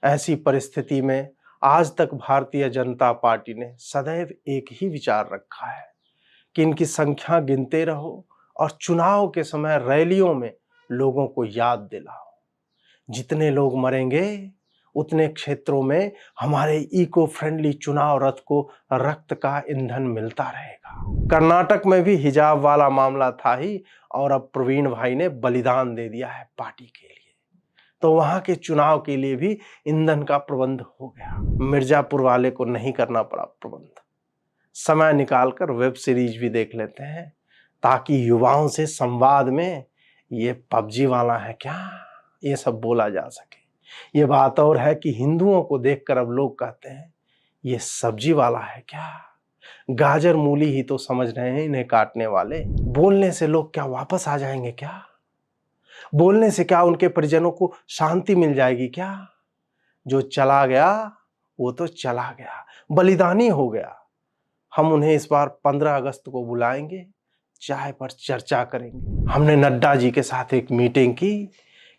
ऐसी परिस्थिति में आज तक भारतीय जनता पार्टी ने सदैव एक ही विचार रखा है कि इनकी संख्या गिनते रहो और चुनाव के समय रैलियों में लोगों को याद दिलाओ। जितने लोग मरेंगे उतने क्षेत्रों में हमारे इको फ्रेंडली चुनाव रथ को रक्त का ईंधन मिलता रहेगा। कर्नाटक में भी हिजाब वाला मामला था ही और अब प्रवीण भाई ने बलिदान दे दिया है पार्टी के लिए, तो वहां के चुनाव के लिए भी ईंधन का प्रबंध हो गया। मिर्जापुर वाले को नहीं करना पड़ा प्रबंध, समय निकालकर वेब सीरीज भी देख लेते हैं ताकि युवाओं से संवाद में ये पबजी वाला है क्या ये सब बोला जा सके। ये बात और है कि हिंदुओं को देखकर अब लोग कहते हैं ये सब्जी वाला है क्या, गाजर मूली ही तो समझ रहे हैं इन्हें काटने वाले। बोलने से लोग क्या वापस आ जाएंगे क्या, बोलने से क्या उनके परिजनों को शांति मिल जाएगी क्या। जो चला गया वो तो चला गया, बलिदानी हो गया। हम उन्हें इस बार 15 अगस्त को बुलाएंगे, चाय पर चर्चा करेंगे। हमने नड्डा जी के साथ एक मीटिंग की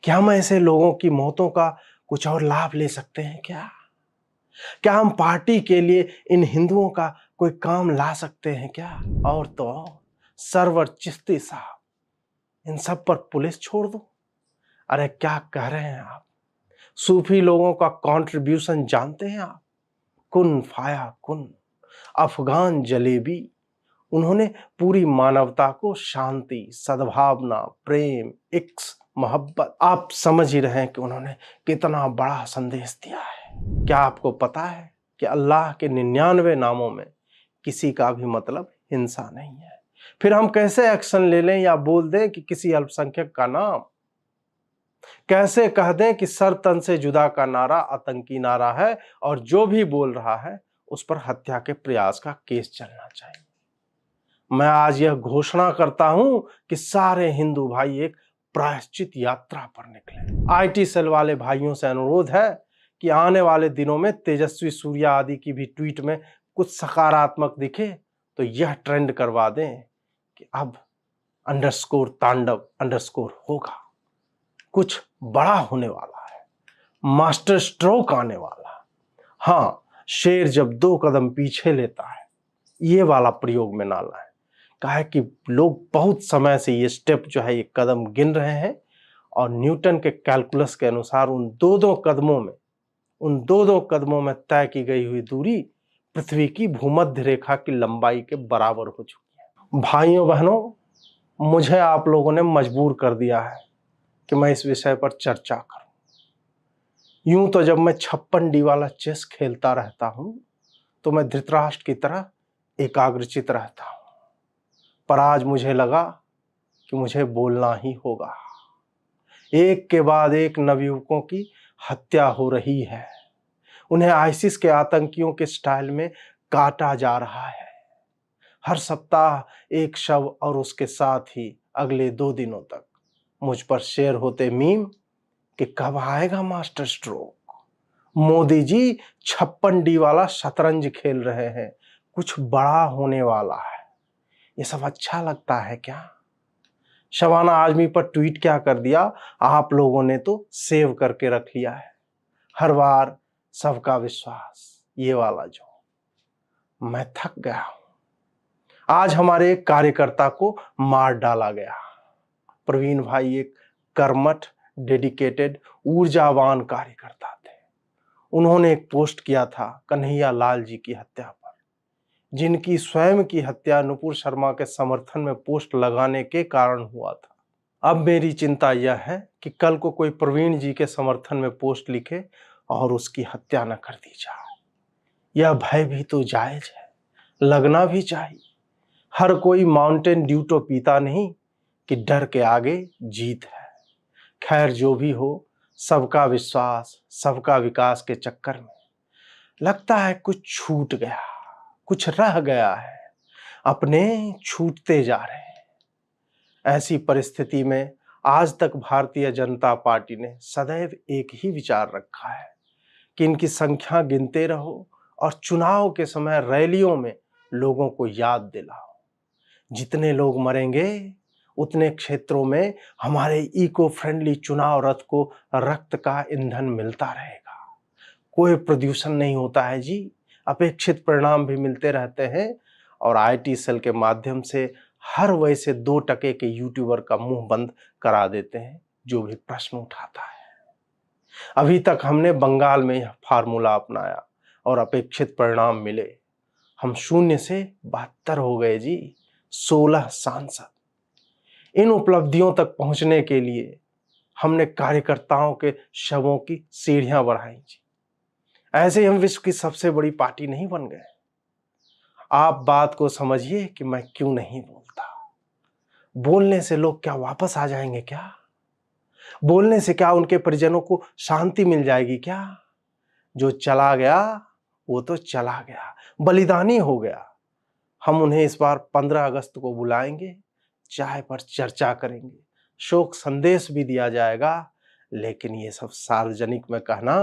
कि हम ऐसे लोगों की मौतों का कुछ और लाभ ले सकते हैं क्या हम पार्टी के लिए इन हिंदुओं का कोई काम ला सकते हैं क्या। और तो सरवर चिश्ती साहब, इन सब पर पुलिस छोड़ दो। अरे क्या कह रहे हैं आप, सूफी लोगों का कंट्रीब्यूशन जानते हैं आप। कुन फाया कुन, अफगान जलेबी, उन्होंने पूरी मानवता को शांति, सद्भावना, प्रेम, इक्स, मोहब्बत, आप समझ ही रहे हैं कि उन्होंने कितना बड़ा संदेश दिया है। क्या आपको पता है कि अल्लाह के 99 नामों में किसी का भी मतलब हिंसा नहीं है। फिर हम कैसे एक्शन ले लें या बोल दें कि किसी अल्पसंख्यक का नाम, कैसे कह दें कि सर तन से जुदा का नारा आतंकी नारा है और जो भी बोल रहा है उस पर हत्या के प्रयास का केस चलना चाहिए। मैं आज यह घोषणा करता हूं कि सारे हिंदू भाई एक प्रायश्चित यात्रा पर निकले। आईटी सेल वाले भाइयों से अनुरोध है कि आने वाले दिनों में तेजस्वी सूर्या आदि की भी ट्वीट में कुछ सकारात्मक दिखे तो यह ट्रेंड करवा दें कि अब _तांडव_ होगा, कुछ बड़ा होने वाला है, मास्टर स्ट्रोक आने वाला। हाँ, शेर जब 2 कदम पीछे लेता है, ये वाला प्रयोग में ना लाए। कहा है कि लोग बहुत समय से ये स्टेप जो है ये कदम गिन रहे हैं और न्यूटन के कैलकुलस के अनुसार उन दो कदमों में तय की गई हुई दूरी पृथ्वी की भूमध्य रेखा की लंबाई के बराबर हो चुकी है। भाइयों बहनों, मुझे आप लोगों ने मजबूर कर दिया है कि मैं इस विषय पर चर्चा करूं। यूं तो जब मैं 56D वाला चेस खेलता रहता हूं तो मैं धृतराष्ट्र की तरह एकाग्रचित रहता हूं, पर आज मुझे लगा कि मुझे बोलना ही होगा। एक के बाद एक नवयुवकों की हत्या हो रही है, उन्हें आईसिस के आतंकियों के स्टाइल में काटा जा रहा है। हर सप्ताह एक शव और उसके साथ ही अगले 2 दिनों तक मुझ पर शेयर होते मीम कि कब आएगा master stroke. Modi ji 56D वाला शतरंज खेल रहे हैं, कुछ बड़ा होने वाला है। ये सब अच्छा लगता है क्या। शबाना आजमी पर ट्वीट क्या कर दिया, आप लोगों ने तो सेव करके रख लिया है। हर बार सबका विश्वास, ये वाला जो मैं थक गया हूं। आज हमारे एक कार्यकर्ता को मार डाला गया। प्रवीण भाई एक कर्मठ, डेडिकेटेड, ऊर्जावान कार्यकर्ता थे। उन्होंने एक पोस्ट किया था कन्हैया लाल जी की हत्या पर, जिनकी स्वयं की हत्या नुपुर शर्मा के समर्थन में पोस्ट लगाने के कारण हुआ था। अब मेरी चिंता यह है कि कल को कोई प्रवीण जी के समर्थन में पोस्ट लिखे और उसकी हत्या न कर दी जाए। यह भय भी तो जायज है, लगना भी चाहिए। हर कोई माउंटेन ड्यू तो पीता नहीं कि डर के आगे जीत है। खैर जो भी हो, सबका विश्वास, सबका विकास के चक्कर में लगता है कुछ छूट गया, कुछ रह गया है, अपने छूटते जा रहे हैं। ऐसी परिस्थिति में आज तक भारतीय जनता पार्टी ने सदैव एक ही विचार रखा है कि इनकी संख्या गिनते रहो और चुनाव के समय रैलियों में लोगों को याद दिलाओ। जितने लोग मरेंगे उतने क्षेत्रों में हमारे इको फ्रेंडली चुनाव रथ को रक्त का ईंधन मिलता रहेगा। कोई प्रदूषण नहीं होता है जी, अपेक्षित परिणाम भी मिलते रहते हैं और आईटी सेल के माध्यम से हर वैसे 2% के यूट्यूबर का मुंह बंद करा देते हैं जो भी प्रश्न उठाता है। अभी तक हमने बंगाल में यह फार्मूला अपनाया और अपेक्षित परिणाम मिले। हम 0 से 72 हो गए जी, 16 सांसद। इन उपलब्धियों तक पहुंचने के लिए हमने कार्यकर्ताओं के शवों की सीढ़ियां बढ़ाई जी। ऐसे ही हम विश्व की सबसे बड़ी पार्टी नहीं बन गए। आप बात को समझिए कि मैं क्यों नहीं बोलता। बोलने से लोग क्या वापस आ जाएंगे क्या? बोलने से क्या उनके परिजनों को शांति मिल जाएगी क्या? जो चला गया वो तो चला गया, बलिदानी हो गया। हम उन्हें इस बार 15 अगस्त को बुलाएंगे, चाय पर चर्चा करेंगे, शोक संदेश भी दिया जाएगा, लेकिन ये सब सार्वजनिक में कहना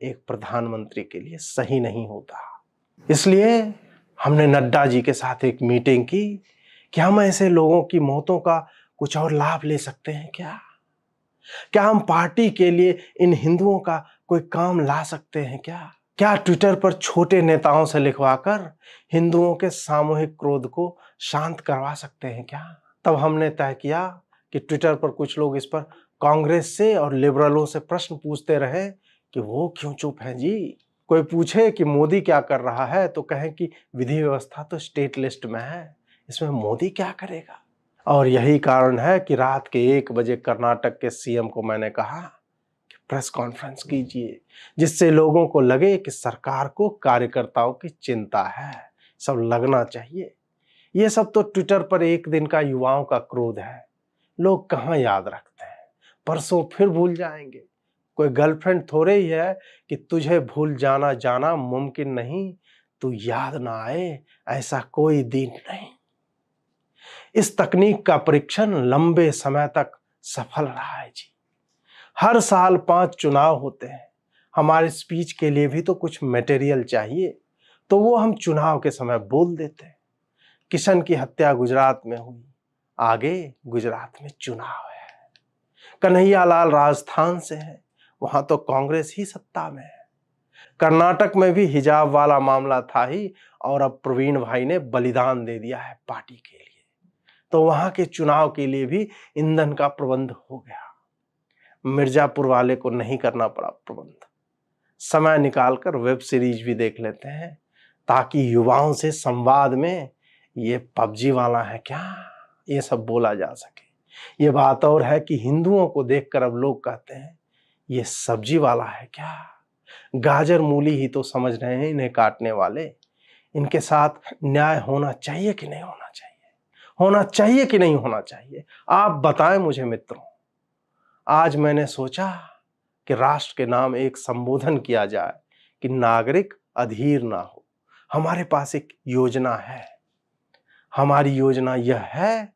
एक प्रधानमंत्री के लिए सही नहीं होता। इसलिए हमने नड्डा जी के साथ एक मीटिंग की कि हम ऐसे लोगों की मौतों का कुछ और लाभ ले सकते हैं क्या? क्या हम पार्टी के लिए इन हिंदुओं का कोई काम ला सकते हैं क्या? क्या ट्विटर पर छोटे नेताओं से लिखवाकर हिंदुओं के सामूहिक क्रोध को शांत करवा सकते हैं क्या? तब हमने तय किया कि ट्विटर पर कुछ लोग इस पर कांग्रेस से और लिबरलों से प्रश्न पूछते रहे कि वो क्यों चुप हैं जी। कोई पूछे कि मोदी क्या कर रहा है तो कहें कि विधि व्यवस्था तो स्टेट लिस्ट में है, इसमें मोदी क्या करेगा। और यही कारण है कि रात के 1 बजे कर्नाटक के सीएम को मैंने कहा कि प्रेस कॉन्फ्रेंस कीजिए, जिससे लोगों को लगे कि सरकार को कार्यकर्ताओं की चिंता है, सब लगना चाहिए। ये सब तो ट्विटर पर एक दिन का युवाओं का क्रोध है, लोग कहाँ याद रखते हैं, परसों फिर भूल जाएंगे। कोई गर्लफ्रेंड थोड़े ही है कि तुझे भूल जाना जाना मुमकिन नहीं, तू याद ना आए ऐसा कोई दिन नहीं। इस तकनीक का परीक्षण लंबे समय तक सफल रहा है जी। हर साल 5 चुनाव होते हैं, हमारे स्पीच के लिए भी तो कुछ मटेरियल चाहिए, तो वो हम चुनाव के समय बोल देते हैं। किशन की हत्या गुजरात में हुई, आगे गुजरात में चुनाव है। कन्हैया लाल राजस्थान से है, वहां तो कांग्रेस ही सत्ता में है। कर्नाटक में भी हिजाब वाला मामला था ही, और अब प्रवीण भाई ने बलिदान दे दिया है पार्टी के लिए, तो वहां के चुनाव के लिए भी ईंधन का प्रबंध हो गया। मिर्जापुर वाले को नहीं करना पड़ा प्रबंध, समय निकालकर वेब सीरीज भी देख लेते हैं, ताकि युवाओं से संवाद में ये पबजी वाला है क्या, ये सब बोला जा सके। ये बात और है कि हिंदुओं को देखकर अब लोग कहते हैं ये सब्जी वाला है क्या, गाजर मूली ही तो समझ रहे हैं इन्हें काटने वाले। इनके साथ न्याय होना चाहिए कि नहीं होना चाहिए, होना चाहिए कि नहीं होना चाहिए, आप बताएं मुझे मित्रों। आज मैंने सोचा कि राष्ट्र के नाम एक संबोधन किया जाए कि नागरिक अधीर ना हो। हमारे पास एक योजना है, हमारी योजना यह है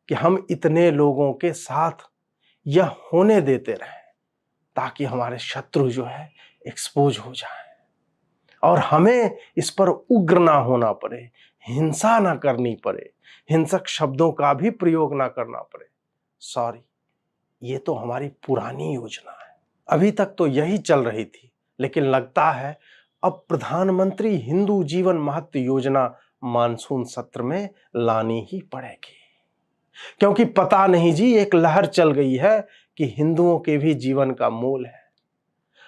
कि हम इतने लोगों के साथ यह होने देते रहें ताकि हमारे शत्रु जो है एक्सपोज हो जाए और हमें इस पर उग्र ना होना पड़े, हिंसा ना करनी पड़े, हिंसक शब्दों का भी प्रयोग ना करना पड़े। सॉरी, ये तो हमारी पुरानी योजना है, अभी तक तो यही चल रही थी, लेकिन लगता है अब प्रधानमंत्री हिंदू जीवन महत्व योजना मानसून सत्र में लानी ही पड़ेगी, क्योंकि पता नहीं जी एक लहर चल गई है कि हिंदुओं के भी जीवन का मूल है।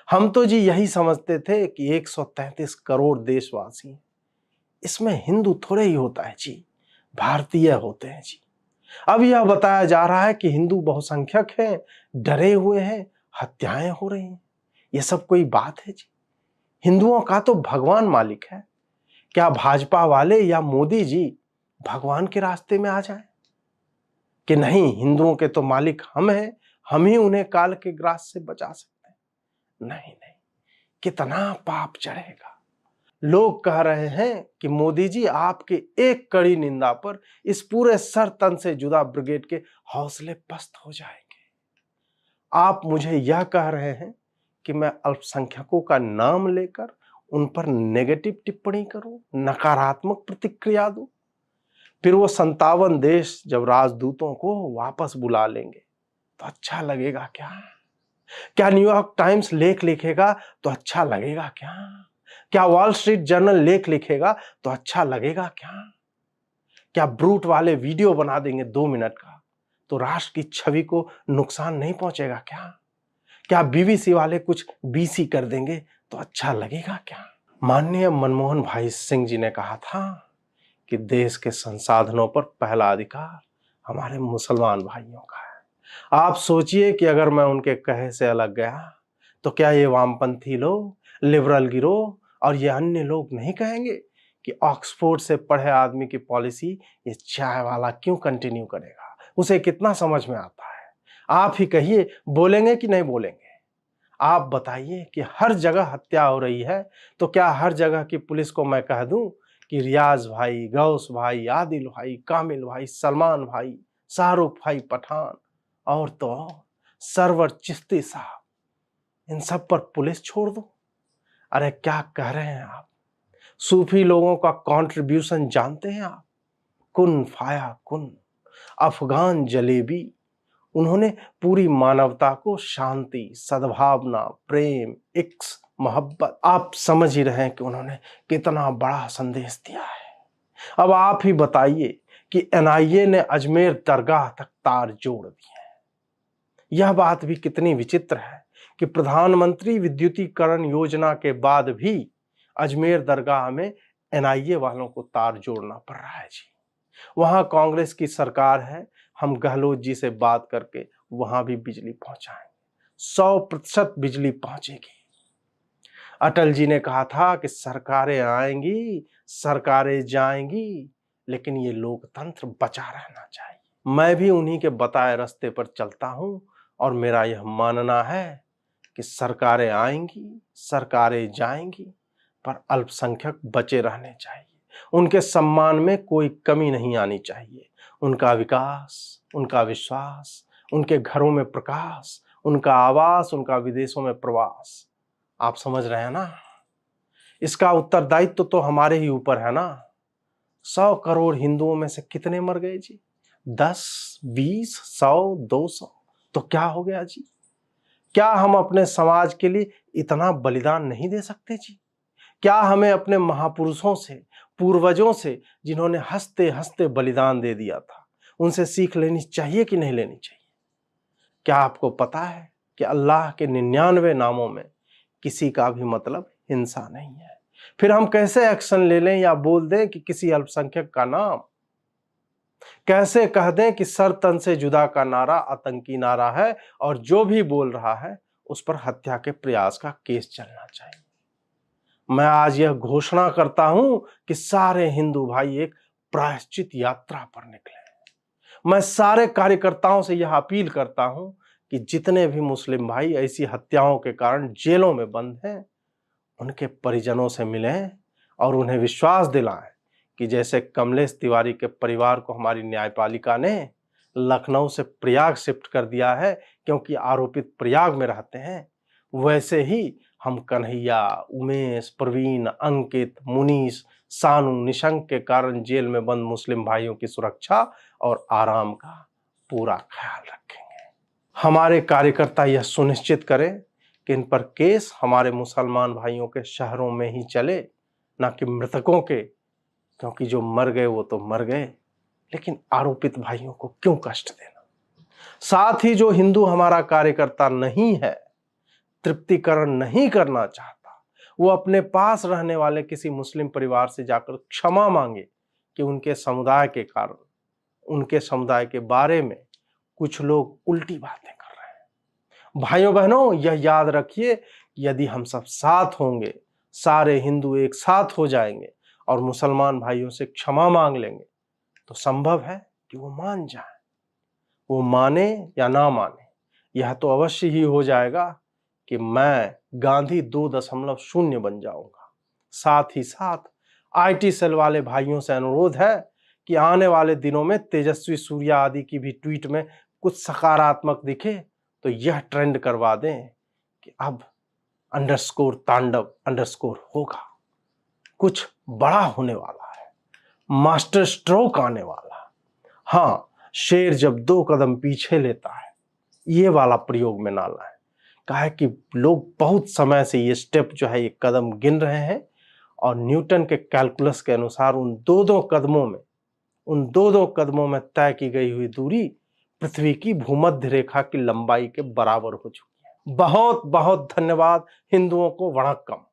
हम तो जी यही समझते थे कि 133 करोड़ देशवासी हैं, इसमें हिंदू थोड़े ही होता है जी, भारतीय होते हैं जी। अब यह बताया जा रहा है कि हिंदू बहुसंख्यक हैं, डरे हुए हैं, हत्याएं हो रही हैं। यह सब कोई बात है जी? हिंदुओं का तो भगवान मालिक है, क्या भाजपा वाले या मोदी जी भगवान के रास्ते में आ जाएं? कि नहीं, हिंदुओं के तो मालिक हम हैं, हम ही उन्हें काल के ग्रास से बचा सकते हैं। नहीं नहीं, कितना पाप चढ़ेगा। लोग कह रहे हैं कि मोदी जी आपके एक कड़ी निंदा पर इस पूरे सर तन से जुदा ब्रिगेड के हौसले पस्त हो जाएंगे। आप मुझे यह कह रहे हैं कि मैं अल्पसंख्यकों का नाम लेकर उन पर नेगेटिव टिप्पणी करूं, नकारात्मक प्रतिक्रिया दूं, फिर वो 57 देश जब राजदूतों को वापस बुला लेंगे तो अच्छा लगेगा क्या? क्या न्यूयॉर्क टाइम्स लेख लिखेगा तो अच्छा लगेगा क्या? क्या वॉल स्ट्रीट जर्नल लेख लिखेगा तो अच्छा लगेगा क्या? क्या ब्रूट वाले वीडियो बना देंगे 2 मिनट का तो राष्ट्र की छवि को नुकसान नहीं पहुंचेगा क्या? क्या बीबीसी वाले कुछ बीसी कर देंगे तो अच्छा लगेगा क्या? माननीय मनमोहन भाई सिंह जी ने कहा था कि देश के संसाधनों पर पहला अधिकार हमारे मुसलमान भाइयों का है। आप सोचिए कि अगर मैं उनके कहे से अलग गया तो क्या ये वामपंथी लोग, लिबरल गिरोह और ये अन्य लोग नहीं कहेंगे कि ऑक्सफोर्ड से पढ़े आदमी की पॉलिसी ये चाय वाला क्यों कंटिन्यू करेगा? उसे कितना समझ में आता है? आप ही कहिए, बोलेंगे कि नहीं बोलेंगे? आप बताइए कि हर जगह हत्या हो रही है तो क्या हर जगह की पुलिस को मैं कह दूं कि रियाज भाई, गौस भाई, आदिल भाई, कामिल भाई, सलमान भाई, शाहरुख भाई पठान और तो और सरवर चिश्ती साहब, इन सब पर पुलिस छोड़ दो? अरे क्या कह रहे हैं आप? सूफी लोगों का कंट्रीब्यूशन जानते हैं आप? कुन फाया कुन, अफगान जलेबी, उन्होंने पूरी मानवता को शांति, सद्भावना, प्रेम, इक्स, मोहब्बत, आप समझ ही रहे हैं कि उन्होंने कितना बड़ा संदेश दिया है। अब आप ही बताइए कि एनआईए ने अजमेर दरगाह तक तार जोड़ दिए हैं। यह बात भी कितनी विचित्र है कि प्रधानमंत्री विद्युतीकरण योजना के बाद भी अजमेर दरगाह में एनआईए वालों को तार जोड़ना पड़ रहा है जी। वहां कांग्रेस की सरकार है, हम गहलोत जी से बात करके वहां भी बिजली पहुंचाएंगे, 100% बिजली पहुंचेगी। अटल जी ने कहा था कि सरकारें आएंगी, सरकारें जाएंगी, लेकिन ये लोकतंत्र बचा रहना चाहिए। मैं भी उन्हीं के बताए रास्ते पर चलता हूं और मेरा यह मानना है कि सरकारें आएंगी, सरकारें जाएंगी, पर अल्पसंख्यक बचे रहने चाहिए। उनके सम्मान में कोई कमी नहीं आनी चाहिए। उनका विकास, उनका विश्वास, उनके घरों में प्रकाश, उनका आवास, उनका विदेशों में प्रवास। आप समझ रहे हैं ना? इसका उत्तरदायित्व तो हमारे ही ऊपर है ना। 100 करोड़ हिंदुओं में से कितने मर गए जी? 10, 20, 100, 200, तो क्या हो गया जी? क्या हम अपने समाज के लिए इतना बलिदान नहीं दे सकते जी? क्या हमें अपने महापुरुषों से, पूर्वजों से, जिन्होंने हंसते हंसते बलिदान दे दिया था, उनसे सीख लेनी चाहिए कि नहीं लेनी चाहिए? क्या आपको पता है कि अल्लाह के 99 नामों में किसी का भी मतलब हिंसा नहीं है? फिर हम कैसे एक्शन ले लें या बोल दें कि किसी अल्पसंख्यक का नाम? कैसे कह दें कि सर तन से जुदा का नारा आतंकी नारा है और जो भी बोल रहा है उस पर हत्या के प्रयास का केस चलना चाहिए? मैं आज यह घोषणा करता हूं कि सारे हिंदू भाई एक प्रायश्चित यात्रा पर निकले। मैं सारे कार्यकर्ताओं से यह अपील करता हूं कि जितने भी मुस्लिम भाई ऐसी हत्याओं के कारण जेलों में बंद हैं, उनके परिजनों से मिलें और उन्हें विश्वास दिलाएं कि जैसे कमलेश तिवारी के परिवार को हमारी न्यायपालिका ने लखनऊ से प्रयाग शिफ्ट कर दिया है क्योंकि आरोपित प्रयाग में रहते हैं, वैसे ही हम कन्हैया, उमेश, प्रवीण, अंकित, मुनीश, सानू, निशंक के कारण जेल में बंद मुस्लिम भाइयों की सुरक्षा और आराम का पूरा ख्याल रखेंगे। हमारे कार्यकर्ता यह सुनिश्चित करें कि इन पर केस हमारे मुसलमान भाइयों के शहरों में ही चले, ना कि मृतकों के, क्योंकि जो मर गए वो तो मर गए, लेकिन आरोपित भाइयों को क्यों कष्ट देना? साथ ही जो हिंदू हमारा कार्यकर्ता नहीं है, तृप्तिकरण नहीं करना चाहता, वो अपने पास रहने वाले किसी मुस्लिम परिवार से जाकर क्षमा मांगे कि उनके समुदाय के कारण, उनके समुदाय के बारे में कुछ लोग उल्टी बातें कर रहे हैं। भाइयों बहनों, यह याद रखिए, यदि हम सब साथ होंगे, सारे हिंदू एक साथ हो जाएंगे और मुसलमान भाइयों से क्षमा मांग लेंगे, तो संभव है कि वो मान जाएं। वो माने या ना माने, यह तो अवश्य ही हो जाएगा कि मैं गांधी 2.0 बन जाऊंगा। साथ ही साथ आईटी सेल वाले भाइयों से अनुरोध है कि आने वाले दिनों में तेजस्वी सूर्या आदि की भी ट्वीट में कुछ सकारात्मक दिखे तो यह ट्रेंड करवा दें कि अब _तांडव_ होगा, कुछ बड़ा होने वाला है, मास्टर स्ट्रोक आने वाला। हाँ, शेर जब 2 कदम पीछे लेता है, ये वाला प्रयोग में ना लाएं, कहा है कि लोग बहुत समय से ये स्टेप जो है, ये कदम गिन रहे हैं और न्यूटन के कैलकुलस के अनुसार उन दो कदमों में तय की गई हुई दूरी पृथ्वी की भूमध्य रेखा की लंबाई के बराबर हो चुकी है। बहुत बहुत धन्यवाद। हिंदुओं को वणक्कम।